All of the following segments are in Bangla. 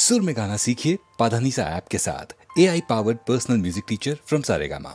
सुर में गाना सीखिए पाधानीसा ऐप के साथ। AI powered personal music teacher from Saregama.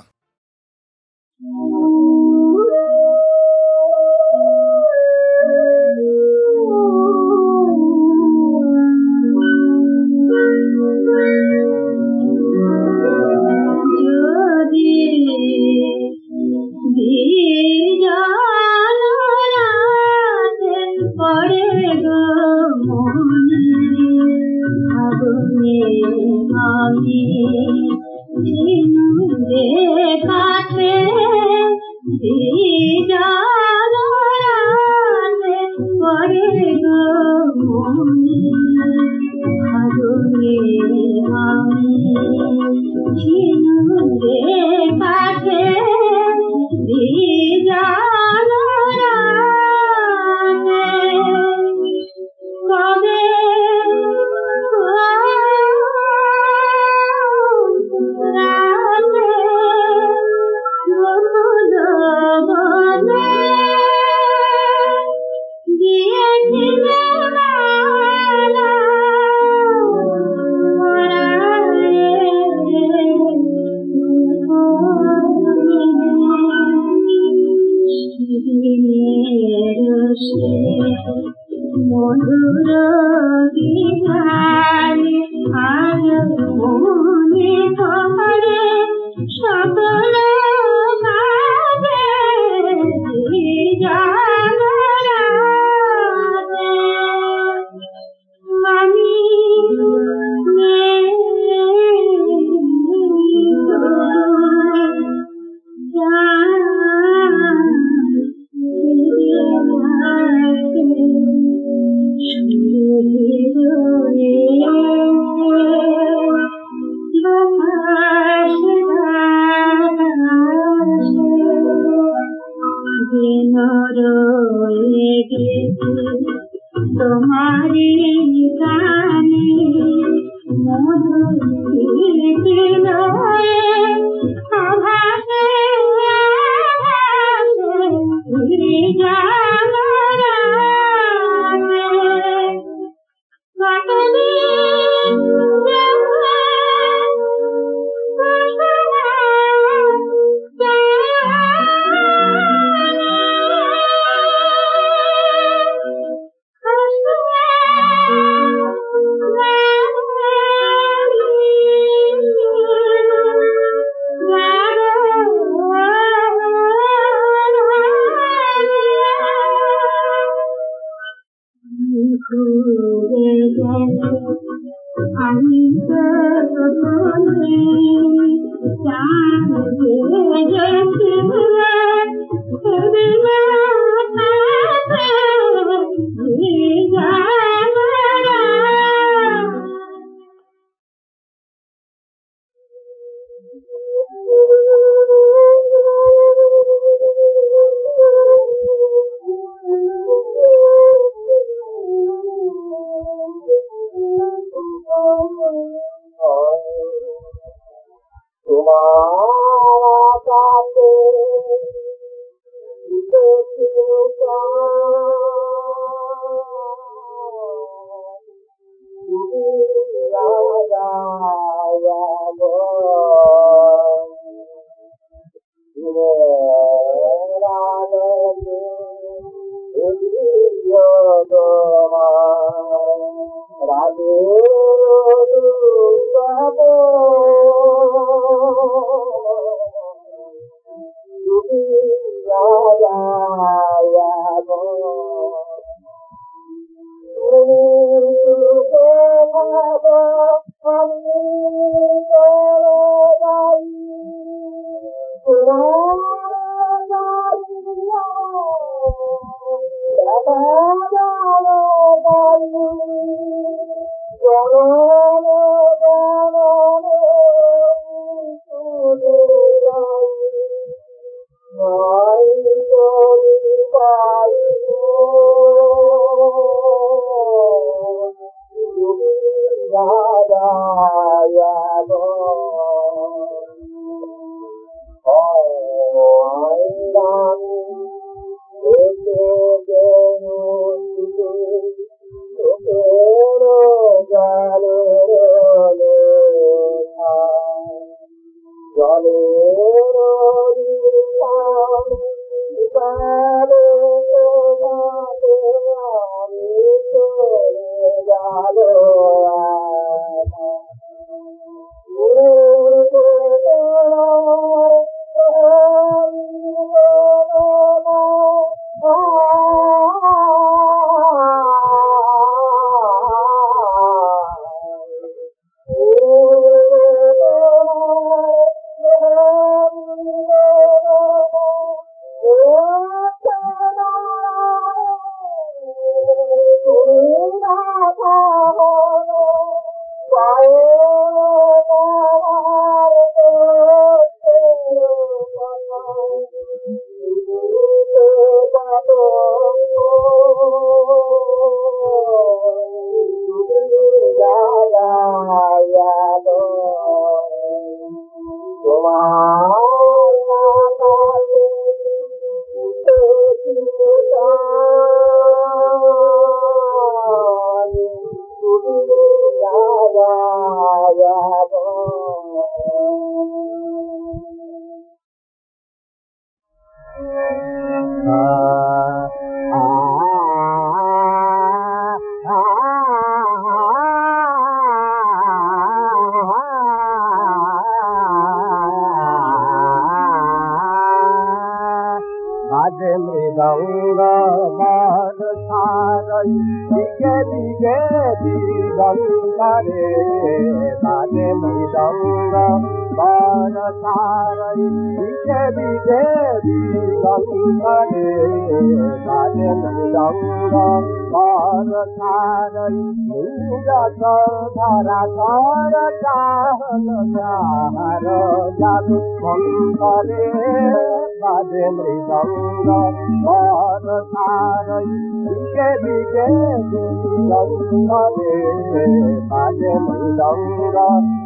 মৃদঙ্গ বার সারই দিকে দিকে দিগন্তরে বাজে মৃদঙ্গ বার সারই দিকে দিকে দিগন্তরে বাজে মৃদঙ্গ বার সারই নিরত ধরা ধর চাহল যাহার জাদু মন্তরে বাজে মৃদঙ্গ বার সারই দিকে দিকে দিগন্তরে বাজে মৃদঙ্গ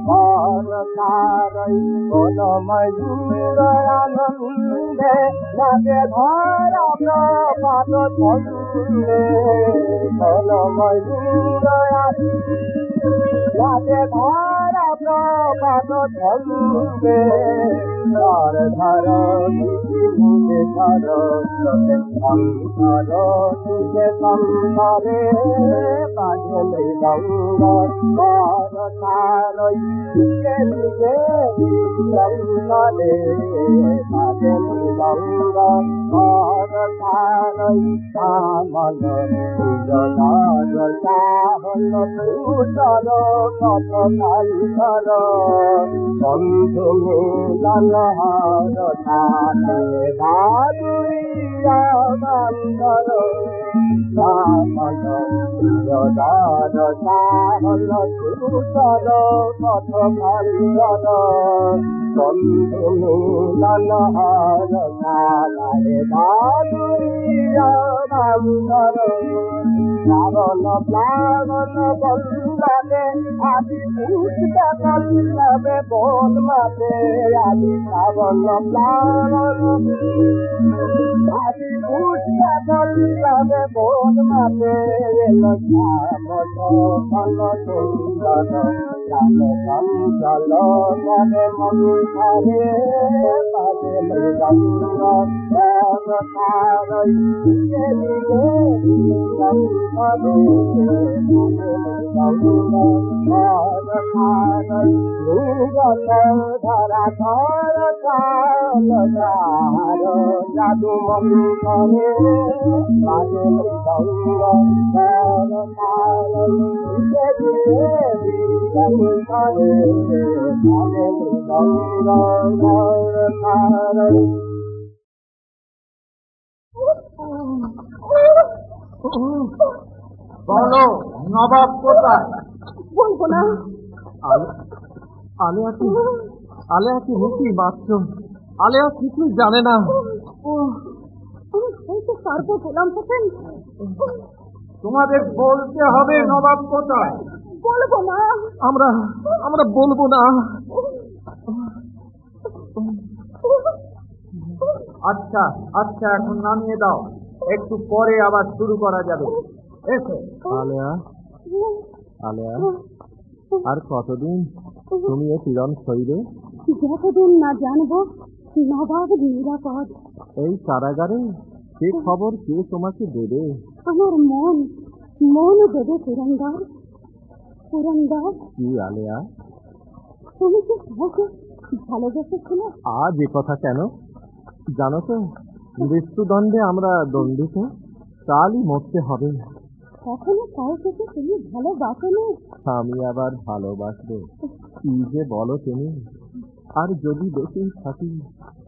বার সারই কোন ময়ূর আনন্দে নাচে ধরা প্রপাত ছন্দে কোন ময়ূর নাচে ধরা প্রপাত ছন্দে ধর ধর মুখে ধর অন্তর তুঝে সংসারে বাজে মৃদঙ্গ বার সারই দিকে দিকে দিগন্তরে বাজে মৃদঙ্গ বার সারই কামল সুজনার চাহল সুতর কত কান্তর বন্ধু মিলন হর তালে ভাদুরিয়া বান্ধর কামল সুজনার চাহল সুতর কত কান্তর বন্ধু মিলন হর তালে ভাদুরিয়া বান্ধর শ্রাবণ প্লাবন বল্লভে আদি পুষ্প বল্লভে বোন মাতে আদি শ্রাবণ প্লাবন আদি পুষ্প বল্লভে বোন মাতে এলো শ্যামল ফল সুন্দর প্রাণ চঞ্চল মনে মন্থরে বাজে মৃদঙ্গ বার সারই দিকে দিকে দিগন্তরে নিরত ধরা ধর কাল যাহার জাদু মন্থরে বাজে মৃদঙ্গ বার সারই দিকে দিকে দিগন্তরে বাজে মৃদঙ্গ বার সারই। বলো নবাব কোথায়? বলবো না। আলেয়া কি মুখি মাত্র, আলেয়া কিছুই জানে না। পারবো গোলাম হোসেন, তোমাদের বলতে হবে নবাব কোথায়। বলবো না। আমরা বলবো না। আচ্ছা আচ্ছা, এখন নামিয়ে দাও, একটু পরে আবার শুরু করা যাবে। এসো। আলেয়া, আর কতদিন তুমি এ পীড়ন সইবে? যতদিন না জানবো নবাব নিরাপদ। এই কারাগারে সে খবর কে তোমাকে দেবে? আমার মন দেবে পুরন্দর। কি আলেয়া, তুমি কি কাউকে ভালোবেসেছিলে? আজ এ কথা কেন? জানো তো, মৃত্যুদণ্ডে আমরা দণ্ডিত, কালই মরতে হবে। কখনো কাউকে কি তুমি ভালোবাসোনি? আমি আবার ভালোবাসবো? কি যে বলো তুমি। আর যদি বেঁচেই থাকি,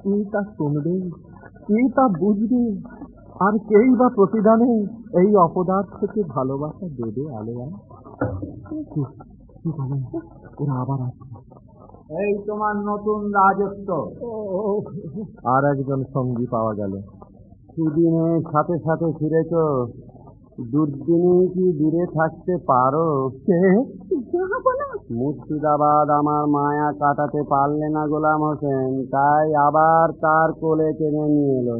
কে তা শুনবে, কে তা বুঝবে, আর কেই বা প্রতিদানে এই অপদার্থ থেকে ভালোবাসা দেবে? আলেয়া, ওরা আবার আছে। এই তোমার নতুন রাজত্ব। আর একজন সঙ্গী পাওয়া গেল। সুদিনের সাথে সাথে ফিরেছ, দুর্দিনে কি দূরে থাকতে পারো? মুর্শিদাবাদ আমার মায়া কাটাতে পারলে না গোলাম হোসেন, তাই আবার তার কোলে টেনে নিয়ে এলো।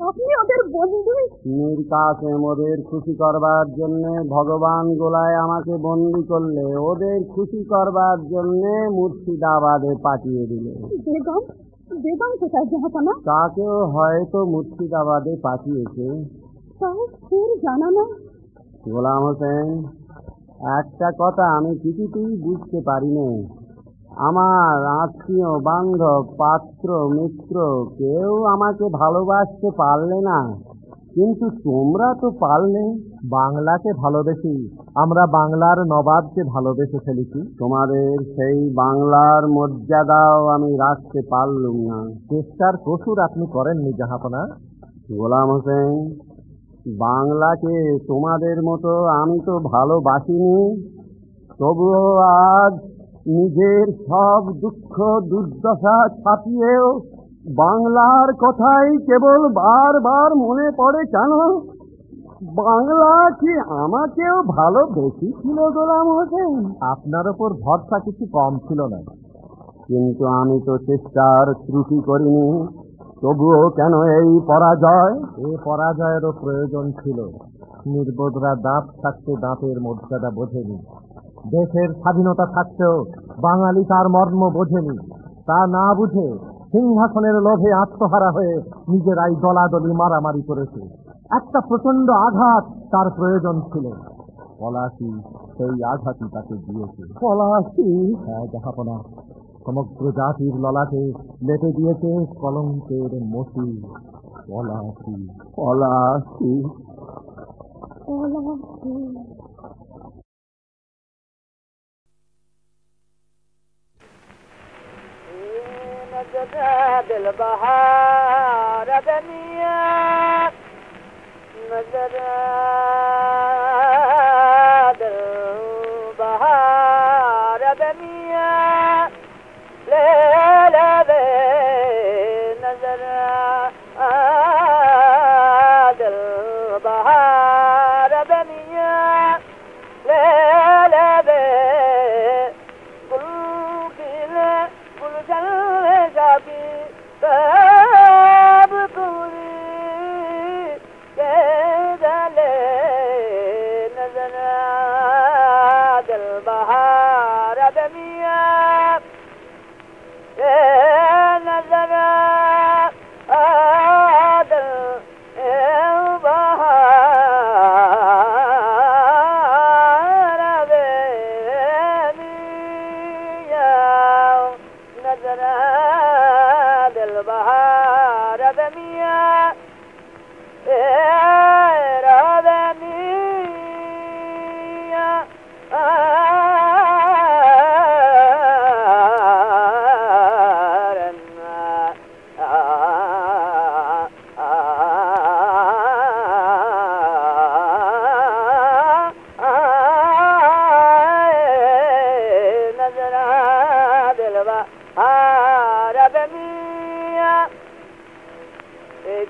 আপনি ওদের বন্ধু? মীর কাসেম ওদের খুশি করবার জন্য ভগবান গোলায় আমাকে বন্দি করলে, ওদের খুশি করবার জন্য মুর্শিদাবাদে পাঠিয়ে দিলে। বেগম? বেগম কোথায় জাহাপনা? তাকেও হয়তো মুর্শিদাবাদে পাঠিয়েছে। তাও ফের জানা না। গোলাম হোসেন, একটা কথা আমি কিছুতেই বুঝতে পারি না। আমার আত্মীয় বান্ধব পাত্র মিত্র কেউ আমাকে ভালোবাসতে পারলে না, কিন্তু তোমরা তো পারলে। বাংলাকে ভালোবেসি, আমরা বাংলার নবাবকে ভালোবেসে ফেলেছি। তোমাদের সেই বাংলার মর্যাদাও আমি রাখতে পারলুম না। চেষ্টার কসুর আপনি করেননি জাহাপনা। গোলাম হোসেন, বাংলাকে তোমাদের মতো আমি তো ভালোবাসিনি, তবুও আজ নিজের সব দুঃখ দুর্দশা ছাপিয়েও বাংলার কথাই কেবল বারবার মনে পড়ে। কেন? বাংলা কি আমাকেও ভালোবেসেছিল গোলাম হোসেন? আপনার ওপর ভরসা কিছু কম ছিল না, কিন্তু আমি তো চেষ্টার ত্রুটি করিনি। তবুও কেন এই পরাজয়? এই পরাজয়েরও প্রয়োজন ছিল। নির্বোধরা দাঁত থাকতে দাঁতের মর্যাদা বোঝেনি। দেশের স্বাধীনতা থাকতেও বাঙালি তার মর্ম বোঝেনি। তা না বুঝে সিংহাসনের লোভে আত্মহারা হয়ে নিজেরাই দলাদলি মারামারি করেছে। একটা প্রচন্ড আঘাত তার প্রয়োজন ছিল। পলাশী সেই আঘাতই তাকে দিয়েছে। পলাশী? হ্যাঁ জাহাপনা, সমগ্র জাতির ললাটে লেপে দিয়েছে কলঙ্কের মতি। পলাশী, পলাশী, পলাশী। दिल बहार दुनिया नजर दिल बहार दुनिया ले ले नजर दिल बहार दुनिया ले ले गुल गिले गुलशन जाबी तब पूरी के जले नजर दिल बहार दुनिया नजर दिल बहार दुनिया नजर दिल बहार दुनिया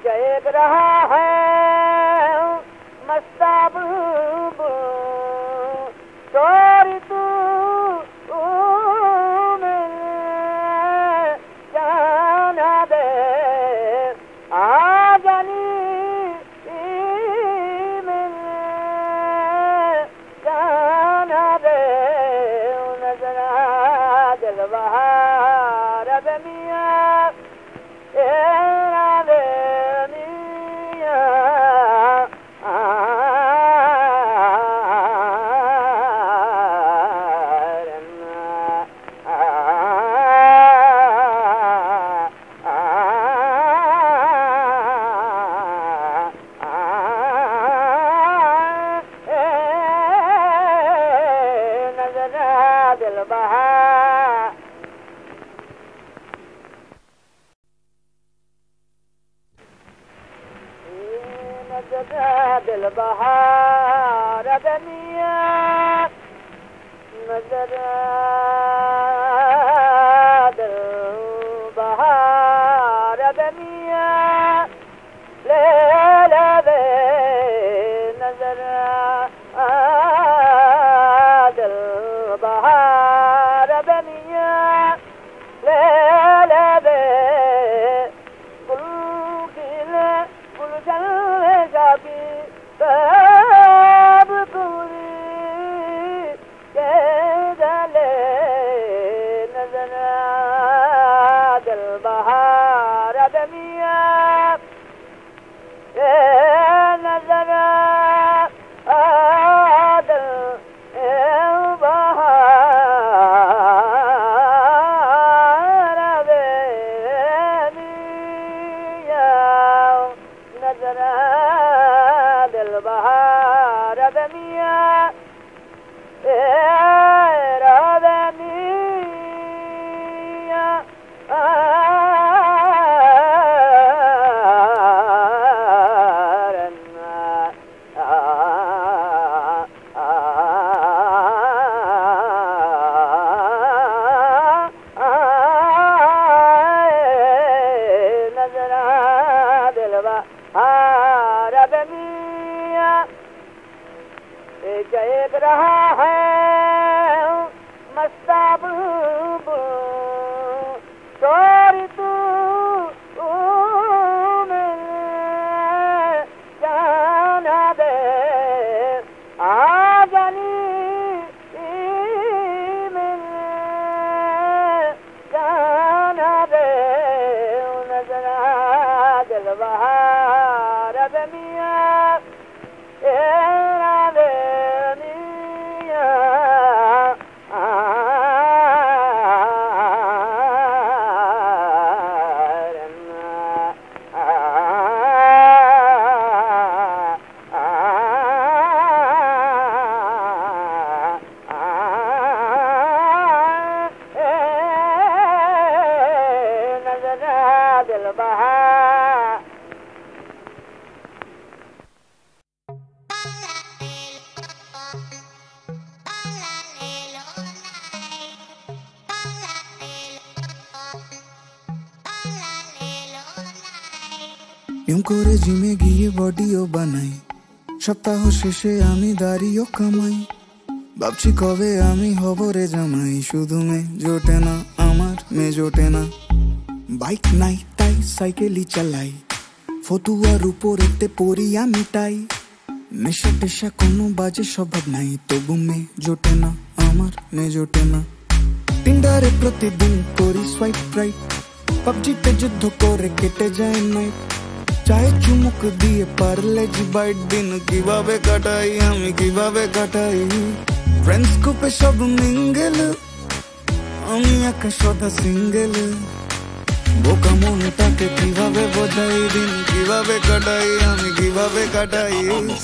जग रहा है मस्ताब चोरी तू जाना दे आ जानी मिल जाना दे नजरा दिल बहार दुनिया दिल बहार दिल बहार दुनिया नजर दिल बहार दुनिया ले ले नजर दिल बहार रदनिया ले ले दे गुल खिले गुलशन शाबी सब पूरी के जले नजर दिल बहार रदनिया नजर आदल बहार रदनिया नजर दिल बहार रदनिया रदनिया एक रहा है मस्ताब चोरी तू जाना दे आ जानी मिल जाना दे नजरा दिल बहार रदनिया दिल बहार করে জিমে গিয়ে বডিও বানাই সপ্তাহ শেষে আমি দাড়িও কামাই ভাবছি কবে আমি হব রে জামাই শুধু মে জোটে না আমার মে জোটে না বাইক নাই তাই সাইকেলই চালাই ফতুয়ার উপরেতে পড়ি আমি তাই নেশা টেশা কোনো বাজে স্বভাব নাই তবু মে জোটে না আমার মে জোটে না টিন্ডারে প্রতিদিন করি সোয়াইপ রাইট পাবজিতে যুদ্ধ করে কেটে যায় নাইট চায়ে চুমুক দিয়ে পারলে জি বাইট দিন কিভাবে কাটাই আমি কিভাবে কাটাই ফ্রেন্ডস গ্রুপে সব মিঙ্গেল আমি একা সদা সিঙ্গেল বোকা মনটাকে কিভাবে বোঝাই দিন কিভাবে কাটাই আমি কিভাবে কাটাই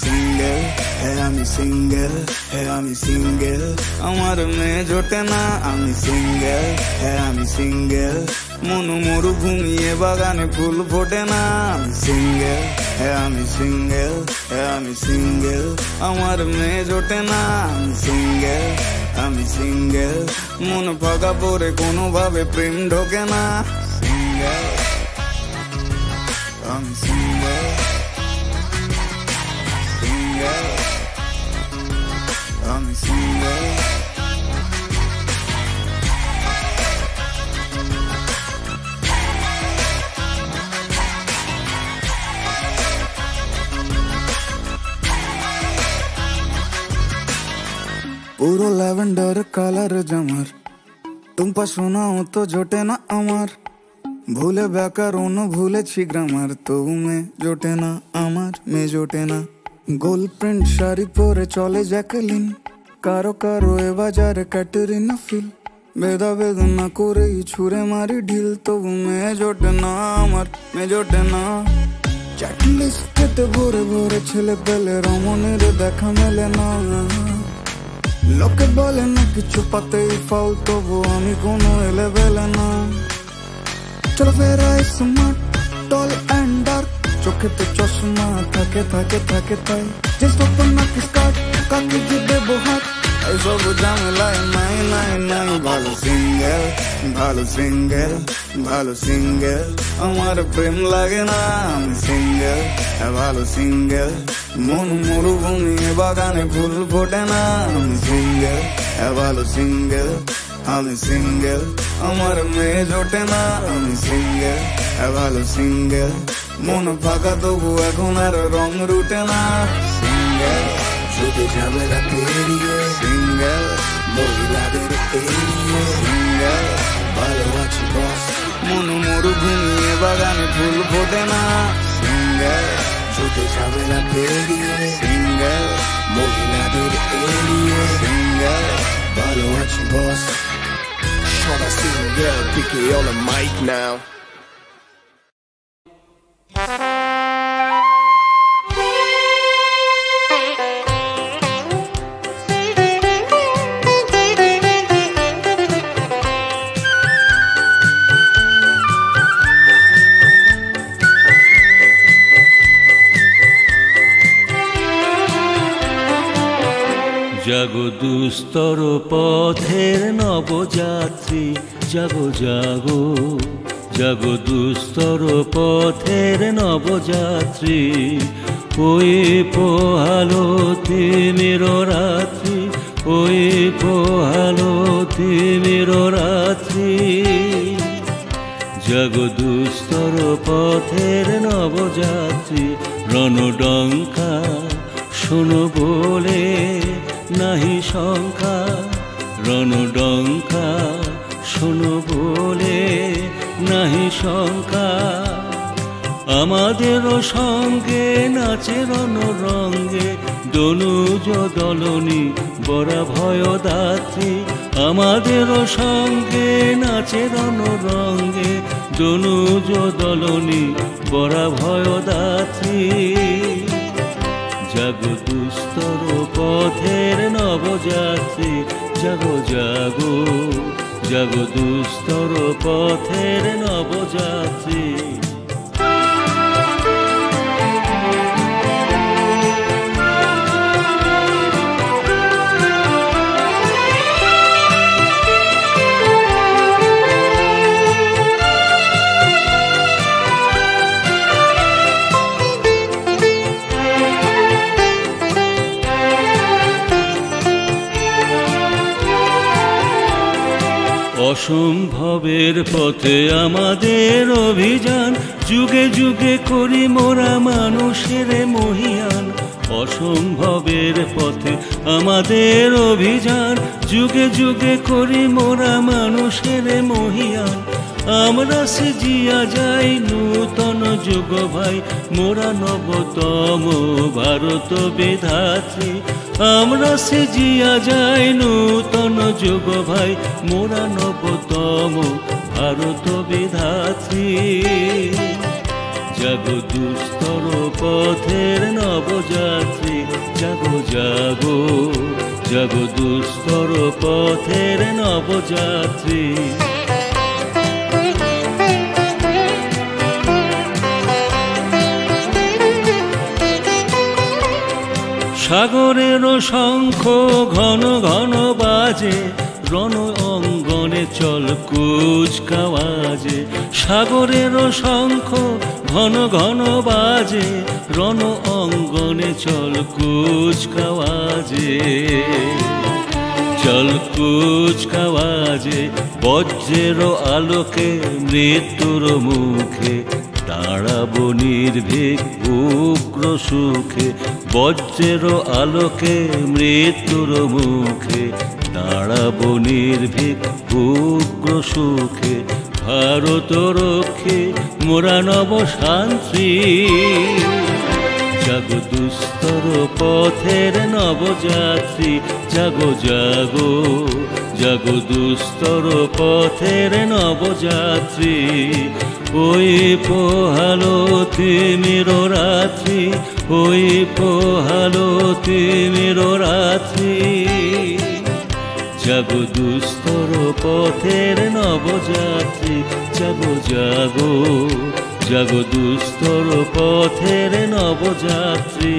সিঙ্গেল হ্যাঁ আমি সিঙ্গেল হ্যাঁ আমি সিঙ্গেল আমার মেয়ে জোটে না আমি সিঙ্গেল হ্যাঁ আমি সিঙ্গেল মন মরুভূমিয়ে বাগানে ফুল ফোটে না আমি সিঙ্গেল হ্যাঁ আমি সিঙ্গেল হ্যাঁ আমি সিঙ্গেল আমার মেয়ে জোটে না আমি সিঙ্গেল আমি সিঙ্গেল মন ফাঁকা পড়ে কোনোভাবে প্রেম ঢোকে না I'm single, single, I'm single. पूरा लैवेंडर कलर जमर तुम पर सुनाओ तो जोटे ना अमर ভুলে ব্যাকরণ ভুলেছি গ্রামার তবু মে জোটে না আমার মে জোটে না গোল প্রিন্ট শাড়ি পরে চলে জ্যাকলিন কারো কারো এ বাজারে ক্যাটরিনা ফিল বেদা বেদনা করেই ছুঁড়ে মারি ঢিল তবু মে জোটে না আমার মে জোটে না চ্যাট লিস্টেতে ভরে ভরে ছেলে পেলে রমণের দেখা মেলে না লোকে বলে না কিছু পাতেই ফাউল তবু আমি কোনো এলে বেলে না চলো ফেরাই স্মার্ট টল অ্যান্ড ডার্ক চোখেতে চশমা থাকে থাকে থাকে তাই যে স্বপ্ন নাকি স্কার্ট কাকে যে দেবো হাত এসব ঝামেলায় নাই নাই নাই ভালো সিঙ্গেল ভালো সিঙ্গেল ভালো সিঙ্গেল আমার প্রেম লাগে না আমি সিঙ্গেল ভালো সিঙ্গেল মন মরুভূমি বাগানে ফুল ফোটে না আমি সিঙ্গেল ভালো সিঙ্গেল আমি সিঙ্গেল, আমার মেয়ে জোটে না, আমি সিঙ্গেল, ভালো সিঙ্গেল, মন ফাঁকা তবু এখন আর রং রুটে না। সিঙ্গেল, শুধু ঝামেলা পেরিয়ে, সিঙ্গেল, মহিলাদের এড়িয়ে, সিঙ্গেল, ভালো আছি বস, মন মরুভূমি বাগানে ফুল ফোটে না। সিঙ্গেল, শুধু ঝামেলা পেরিয়ে, সিঙ্গেল, মহিলাদের এড়িয়ে, সিঙ্গেল, ভালো আছি বস। Short I single, Picky on the mic now. জাগো দুস্তর পথের নবযাত্রী, জাগো জাগো, জাগো দুস্তর পথের নবযাত্রী। ওই পোহালো তিমির রাত্রি, ওই পোহালো তিমির রাত্রি। জাগো দুস্তর পথের নবযাত্রী, রণডঙ্কা শোনো বলে নাহি সংখ্যা, রণডঙ্কা শোনো বলে নাহি সংখ্যা। আমাদেরও সঙ্গে নাচে রণরঙ্গে দনুজ দলনী বরা ভয়দাত্রী। আমাদেরও সঙ্গে নাচে রণরঙ্গে দনুজ দলনী বরা ভয়দাত্রী। জাগো দুস্তর পথের নবযাত্রী, জাগো জাগো, জাগো দুস্তর পথের নবযাত্রী। অসম্ভবের পথে আমাদের অভিযান, যুগে যুগে করি মোরা মানুষের মহিয়ান। অসম্ভবের পথে আমাদের অভিযান, যুগে যুগে করি মোরা মানুষের মহিয়ান। আমরা সিজিয়া যাই নূতন যুগ ভাই, মোরা নবতম ভারত বিধাত্রী। আমরা সিজিয়া যাই নূতন যুগ ভাই, মোরা নবতম ভারত বিধাত্রী। জাগো দুস্তর পথের নবযাত্রী, জাগো জাগো, জাগো দুস্তর পথের নবযাত্রী। সাগরেরও শঙ্খ ঘন ঘন বাজে, রণ অঙ্গনে চল কুচকাওয়াজে। সাগরেরও শঙ্খ ঘন ঘন বাজে, রণ অঙ্গনে চল কুচকাওয়াজে। চল কুচকাওয়াজে, বজ্রের আলোকে মৃত্যুর মুখে দাঁড়াবো নির্ভীক উগ্র সুখে। বজ্রের আলোকে মৃত্যুর মুখে দাঁড়াবো নির্ভীক উগ্র সুখে। ভারত রক্ষে মোরা নব শান্তি, জাগো দুস্তর পথের নবযাত্রী, জাগো জাগো, জাগো দুস্তর পথের নবযাত্রী। ওই পোহালো তিমির রাত্রি, ওই পোহালো তিমির রাত্রি। জাগো দুস্তর পথের নবযাত্রী, জাগো জাগো, জাগো দুস্তর পথের নবযাত্রী।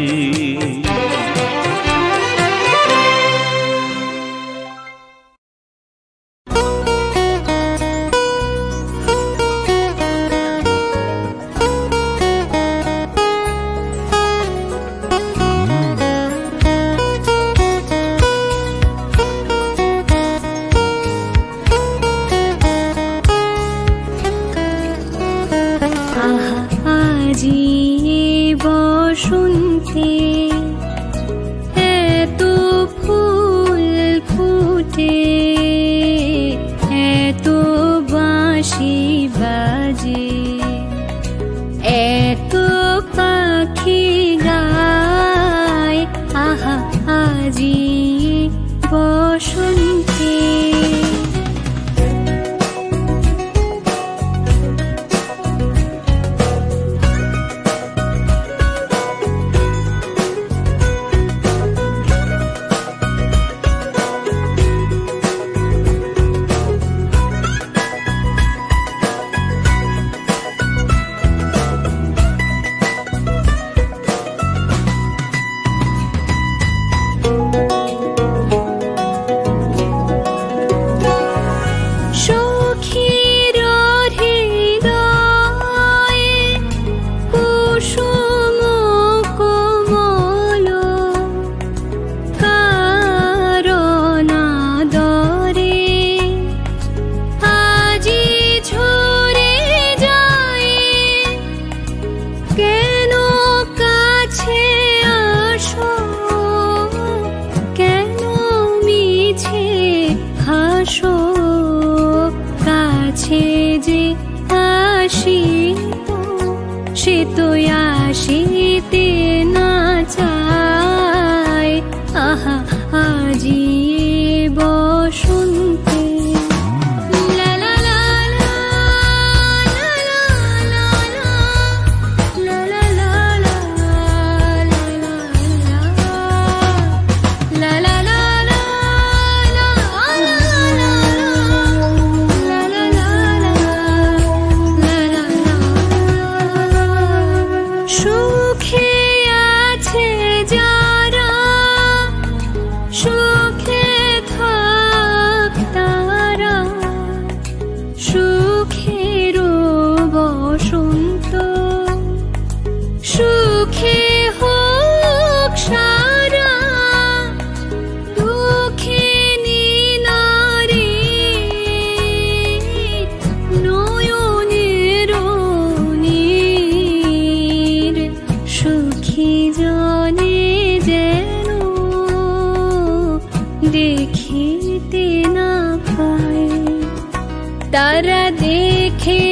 আসো কাছে যে আসিত সে তো আসিতে না চায় আহা আজি বসন্তে লা লা লা লা লা লা লা লা লা লা লা সুখে আছে যারা সুখে থাক তারা সুখেরও বসন্ত সুখে হোক সারা দুঃখিনী নারী নয়নের নীর সুখী জনে যেন দেখিতে না পায় তারা দেখে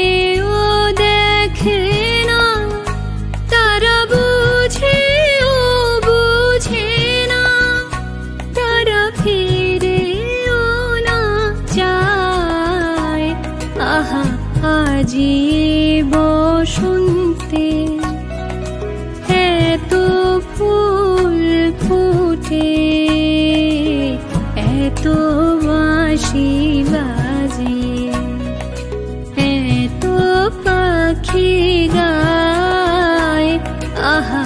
ও দেখে না তারা বুঝে ও বুঝে না তারা ফিরেও না যায় আহা আজি বসন্তে এত ফুল ফুটে এত বাঁশি বাজে এত পাখি গায় আহা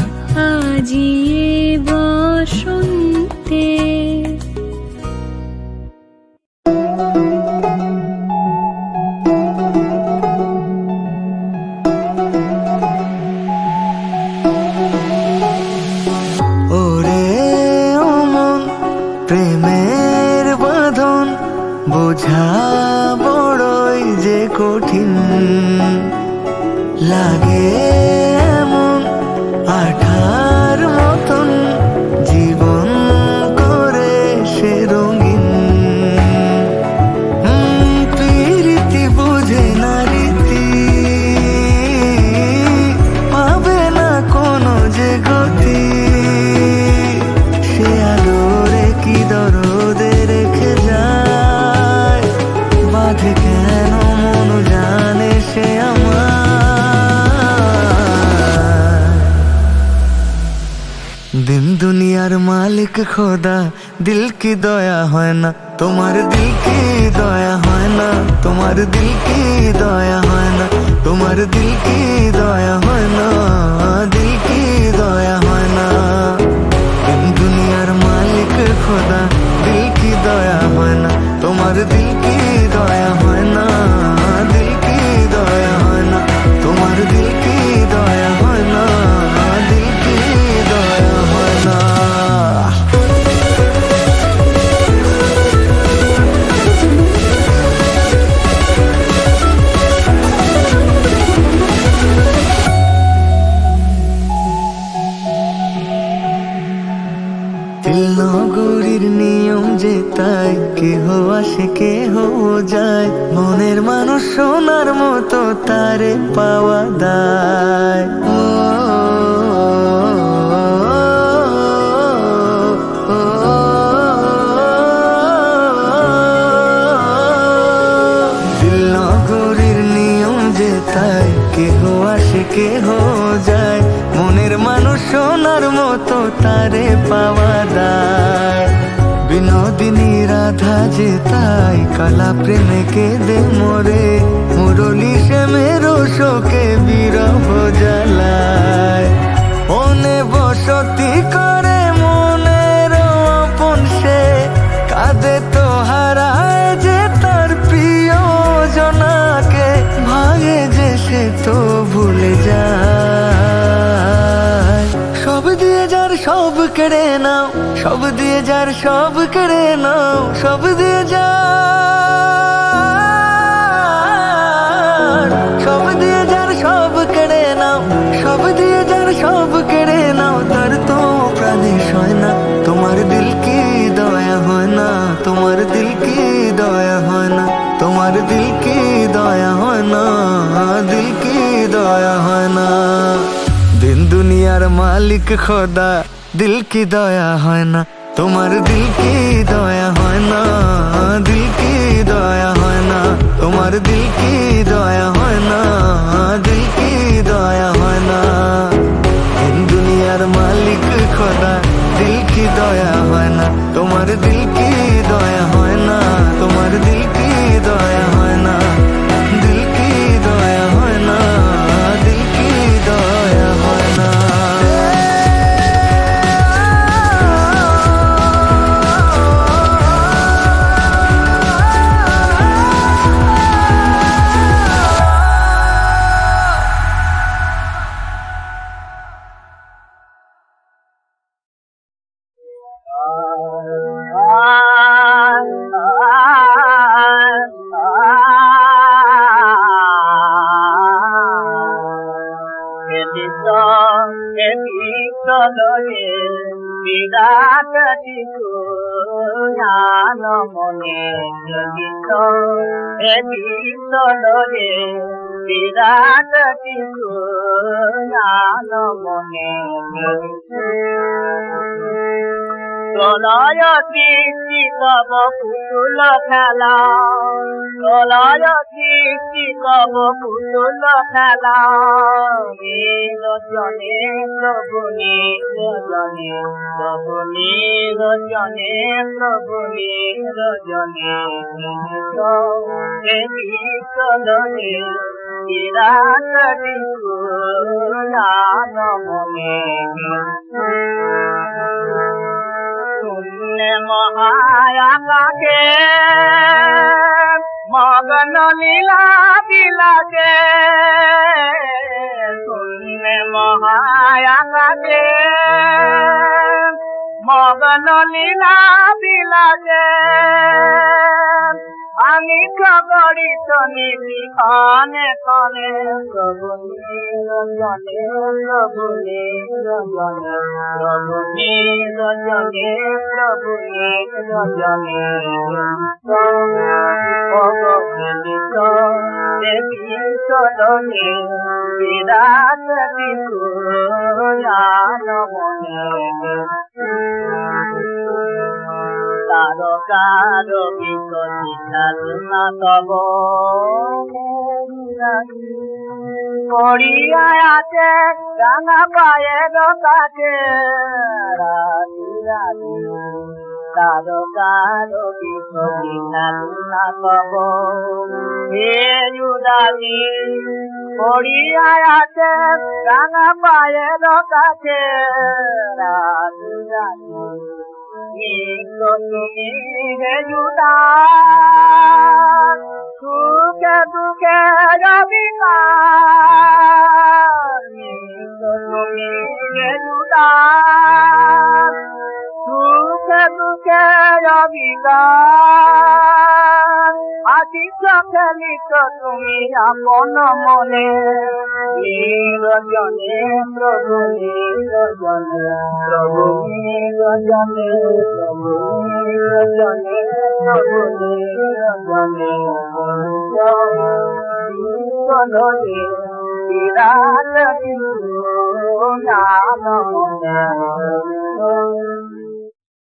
আজি বসন্তে ওরে ও মন প্রেমের বাঁধন বোঝা বড়ই যে কঠিন লাগে এমন আঠার মতন জীবন করে সে রঙিন প্রীতি বুঝে না রীতি পাবে না কোনো যে গতি সে আলোরে কি দরদে রেখে যায় বাঁধে কেন মন জানে সে আমার दिन दुनियार मालिक खोदा दिल की दया है ना तुम्हारे दिल की दया है ना तुम्हारे दिल की दया है ना तुम्हारे दिल की दया है ना दिल की दया है ना दिन दुनियार मालिक खोदा दिल की दया है ना तुम्हारे दिल की दया है ना दिल की दया है ना तुम्हारे दिल की दया है ना दिल की दया है ना নগরীর নিয়ম যে তাই কেহ আসে কেহ যায় মনের মানুষ সোনার মতো তারে পাওয়া দায় দিল নগরীর নিয়ম যে তাই কেহ আসে কেহ যায় মনের মানুষ সোনার মতো তারে পাওয়া দায় বিনোদিনী রাধা যে তাই কালা প্রেমে কেঁদে মরে মুরলী সে মেরো শোকে বিরহ জ্বালায় মনে বসতি করে মনের আপন সে কাঁদে তো হারায় যে তার প্রিয় জনাকে ভাগে যে সে তো ভুলে যায় সব দিয়ে যার সব কেড়ে নাও সব দিয়ে যার সব কেড়ে নাও সব দিয়ে যার সব দিয়ে যার সব কেড়ে নাও সব দিয়ে যার সব কেড়ে নাও তার তো প্রাণে সয় না তোমার দিল কি দয়া হয় না তোমার দিল কি দয়া তোমার দিল কি দয়া হয় না, দিল কি দয়া হয় না। দিন দুনিয়ার মালিক খোদা, দিল কি দয়া হয় না। তোমার দিল কি দয়া হয় না, দিল কি দয়া হয় না। তোমার দিল কি দয়া হয় না, দিল কি দয়া হয় না। দিন দুনিয়ার মালিক খোদা, দিল কি দয়া হয় না। তোমার দিল কি দয়া হয় না, তোমার দিল কি দয়া হয় না। দিল কি দয়া হয় না, দিল কি দয়া হয় না। প্রলয় সৃষ্টি তব পুতুল খেলা, প্রলয় সৃষ্টি তব পুতুল খেলা। নিরজনে প্রভু নিরজনে, প্রভু নিরজনে, প্রভু নিরজনে। দেবী চলনে বিরাট বিপুরান মনে। শূন্য মহায়াকাশে মগন লীলা বিলাসে, শূন্য মহায়াকাশে মগন লীলা বিলাসে। আমি খবরিত নীতি কনে কনে, প্রভু নিরজনে, প্রভু নিরজনে, প্রভু নিরজনে, প্রভু নিরজনে। অবহেলিত দেবী চলনে বিরাট বিপুরান মনে। তারকার বিকটি খেলনা তব পড়িয়া আছে রাঙা পায়ের কাছে রাধি রাধি। তারকার বিকটি খেলনা তব হে উদাসী, পড়িয়া আছে রাঙা পায়ের কাছে রাধি রাধি। তুমি হে উদাস, সুখে দুঃখে রবিকার। তুমি হে উদাস, সুখে দুঃখে রবিকার। আশিস খেলিত তুমি আপন মনে, নিরজনে, প্রভু নিরজনে, প্রভু নিরজনে, প্রভু নিরজনে, প্রভু নিরজনে। চলনে বিরাট বিপুরান মনে।